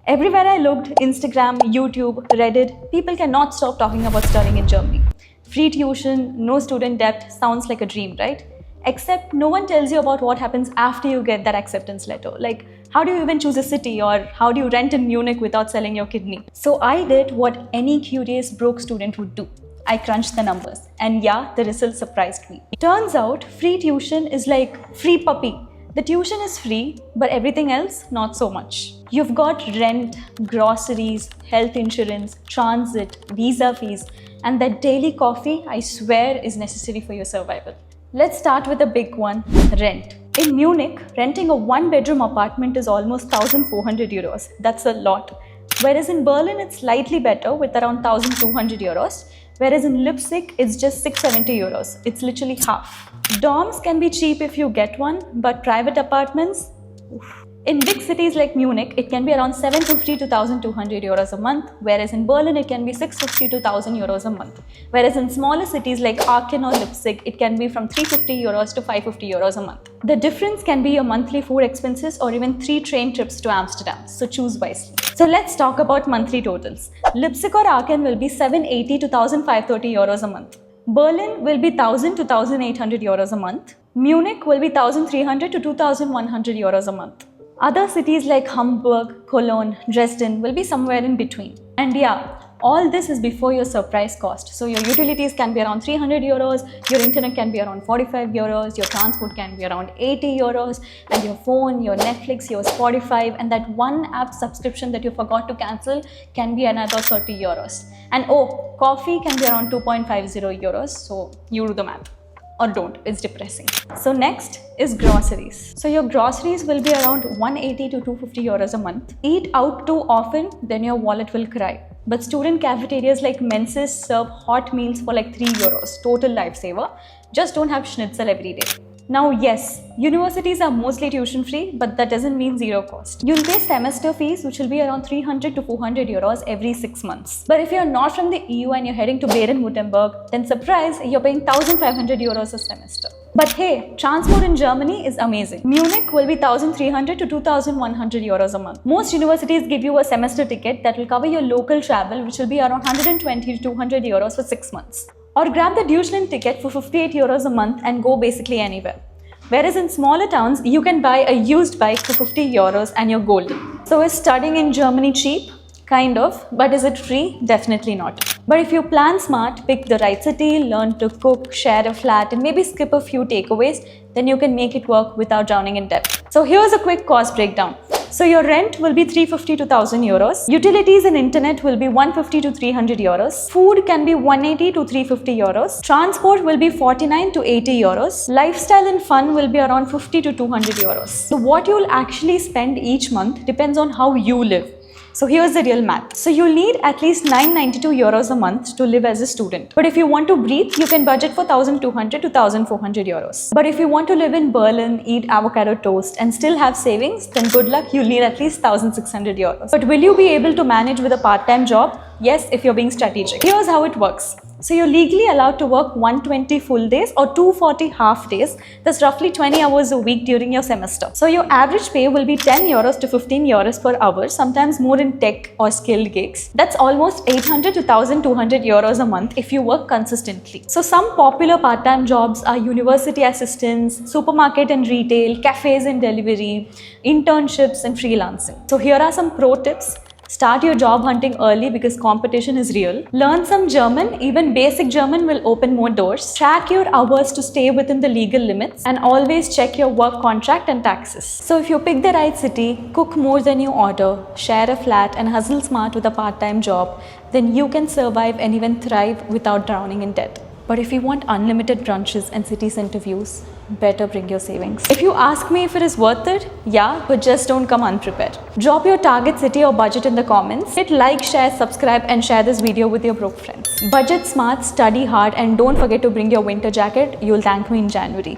Everywhere I looked, Instagram, YouTube, Reddit, people cannot stop talking about studying in Germany. Free tuition, no student debt sounds like a dream, right? Except no one tells you about what happens after you get that acceptance letter. Like, how do you even choose a city, or how do you rent in Munich without selling your kidney? So I did what any curious broke student would do. I crunched the numbers, and yeah, the result surprised me. Turns out free tuition is like free puppy. The tuition is free, but everything else, not so much. You've got rent, groceries, health insurance, transit, visa fees, and that daily coffee, I swear, is necessary for your survival. Let's start with the big one, rent. In Munich, renting a one-bedroom apartment is almost 1,400 euros. That's a lot. Whereas in Berlin, it's slightly better with around 1,200 euros. Whereas in Leipzig, it's just 670 euros. It's literally half. Dorms can be cheap if you get one, but private apartments, oof. In big cities like Munich, it can be around 750 to 1,200 euros a month, whereas in Berlin, it can be 650 to 1,000 euros a month. Whereas in smaller cities like Aachen or Leipzig, it can be from 350 euros to 550 euros a month. The difference can be your monthly food expenses or even 3 train trips to Amsterdam, so choose wisely. So let's talk about monthly totals. Leipzig or Aachen will be 780 to 1,530 euros a month. Berlin will be 1,000 to 1,800 euros a month. Munich will be 1,300 to 2,100 euros a month. Other cities like Hamburg, Cologne, Dresden will be somewhere in between. And yeah, all this is before your surprise cost. So your utilities can be around 300 euros, your internet can be around 45 euros, your transport can be around 80 euros, and your phone, your Netflix, your Spotify, and that one app subscription that you forgot to cancel can be another 30 euros. And oh, coffee can be around 2.50 euros, so you do the math. Or don't, it's depressing. So next is groceries. So your groceries will be around 180 to 250 euros a month. Eat out too often, then your wallet will cry. But student cafeterias like Menses serve hot meals for like 3 euros, total lifesaver. Just don't have schnitzel every day. Now yes, universities are mostly tuition free, but that doesn't mean zero cost. You'll pay semester fees, which will be around 300 to 400 euros every 6 months. But if you're not from the EU and you're heading to Baden-Württemberg, then surprise, you're paying 1,500 euros a semester. But hey, transport in Germany is amazing. Munich will be 1,300 to 2,100 euros a month. Most universities give you a semester ticket that will cover your local travel, which will be around 120 to 200 euros for 6 months. Or grab the Deutschland ticket for 58 euros a month and go basically anywhere. Whereas in smaller towns, you can buy a used bike for 50 euros and you're golden. So is studying in Germany cheap? Kind of, but is it free? Definitely not. But if you plan smart, pick the right city, learn to cook, share a flat, and maybe skip a few takeaways, then you can make it work without drowning in debt. So here's a quick cost breakdown. So your rent will be 350 to 1,000 euros. Utilities and internet will be 150 to 300 euros. Food can be 180 to 350 euros. Transport will be 49 to 80 euros. Lifestyle and fun will be around 50 to 200 euros. So what you will actually spend each month depends on how you live. So here's the real math. So you'll need at least 992 euros a month to live as a student. But if you want to breathe, you can budget for 1,200 to 1,400 euros. But if you want to live in Berlin, eat avocado toast, and still have savings, then good luck, you'll need at least 1,600 euros. But will you be able to manage with a part-time job? Yes, if you're being strategic. Here's how it works. So you're legally allowed to work 120 full days or 240 half days. That's roughly 20 hours a week during your semester. So your average pay will be 10 euros to 15 euros per hour, sometimes more in tech or skilled gigs. That's almost 800 to 1,200 euros a month if you work consistently. So some popular part-time jobs are university assistants, supermarket and retail, cafes and delivery, internships and freelancing. So here are some pro tips. Start your job hunting early because competition is real. Learn some German, even basic German will open more doors. Track your hours to stay within the legal limits and always check your work contract and taxes. So if you pick the right city, cook more than you order, share a flat and hustle smart with a part-time job, then you can survive and even thrive without drowning in debt. But if you want unlimited brunches and city center views, better bring your savings. If you ask me if it is worth it, yeah, but just don't come unprepared. Drop your target city or budget in the comments. Hit like, share, subscribe and share this video with your broke friends. Budget smart, study hard and don't forget to bring your winter jacket. You'll thank me in January.